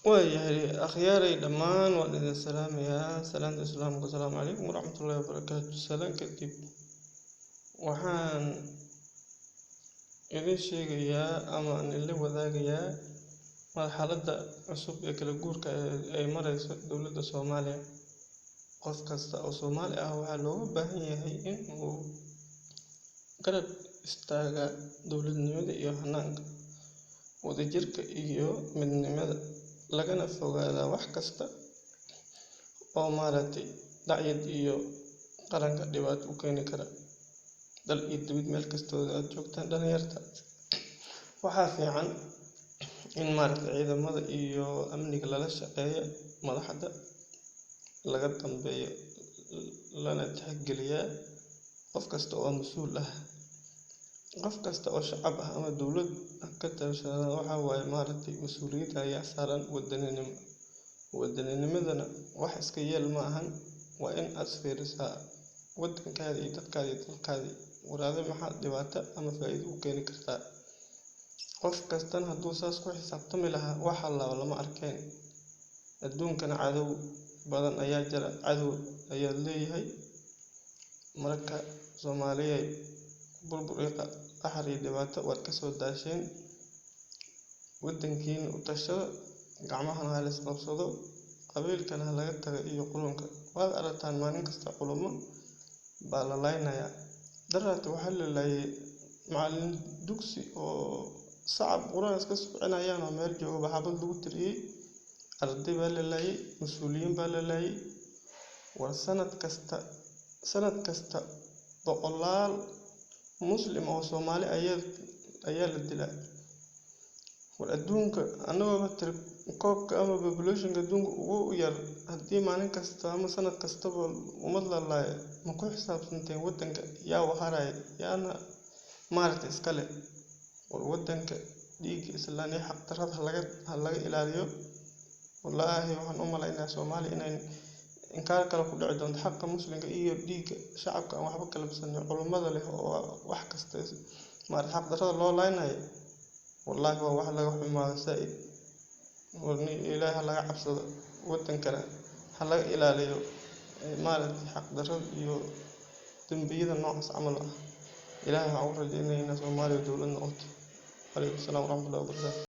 waayahay akhyaaray dhammaan waan idin salaamayaa salaanta islaamka asalaamu calaykum waraxmatullaahi wabarakaatu salaan kadib waxaan idin sheegayaa ama aan idinla wadaagayaa marxaladda cusub ee kala guurka ay marayso dowladda Soomaaliya. Qof kasta oo Soomaali ah waxaa looga baahan yahay in uu garab istaaga dowladnimada iyo hanaanka wadajirka iyo midnimada, lagana fogaada wax kasta oo dacyad iyo qaranka dhibaato u keeni kara. Dal iyo dibad meel kastoo aad joogtaan dhalinyarta, waxaa fiican in ciidamada iyo amniga lala shaqeeyo, madaxda laga dambeeyo, lana tixgeliyaa qof kasta oo mas'uul ah. Qof kasta oo shacab ah ama dowlad ka tirsan waxa waaye mas'uuliyad ayaa saaran wadaninimo. Wadanimadana wax iska yeel ma ahan, waa in aad fiirisaa wadankaada iyo dadkaada iyo dalkaada waraade maxaa dhibaato ama faa'iido u keeni kartaa. Qof kastana hadduu saas ku xisaabtami lahaa waxa lama arkeen. Adduunkana cadow badan ayaa jira, cadow ayaa leeyahay. Marka Soomaaliya burbur iyo qaxar iyo dhibaato waad ka soo daasheen. Wadankiina u tashada, gacmahana ha la isqabsado, qabiilkana ha laga tago iyo qulunka. Waad aragtaan maalin kasta qulumo baa la laynayaa. Daraadta waxaa la laayay macallin dugsi oo sacab quraan iska soconayaan oo meel jooga xabad lagu tiriyay. Arday baa la laayay, mas'uuliyiin baa la laayay. Waa sanad kasta boqolaal muslim oo Soomaali ayaa la dilaa. War adduunka anagoo koobka ama population adduunka ugu yar, haddii maalin kasta ama sanad kastaba ummad la laayo, ma ku xisaabtanteen wadanka yaa waharaya yaana iska leh. War wadanka dhiigga islaan iyo xaq darrada ha laga ilaaliyo. Wallaahi waxaan u maleynayaa Soomaaliya inay inkaar kale ku dhici doonto xaqa muslimka iyo dhiigga shacabka aan waxba kala badsanin. Culimada leh oo wax kasta xaq darrada loo laynayo, wallaahi waa wax laga xumaado zaid. Warni Ilaahay ha laga cabsado, wadankana ha laga ilaaliyo xaq darrada iyo dambiyada noocaas camal ah. Ilaahay waxaan u rajaynayaa Soomaaliya dowlad noqoto. Waalaikum salaam waraxmatullaahi wabarakaatuh.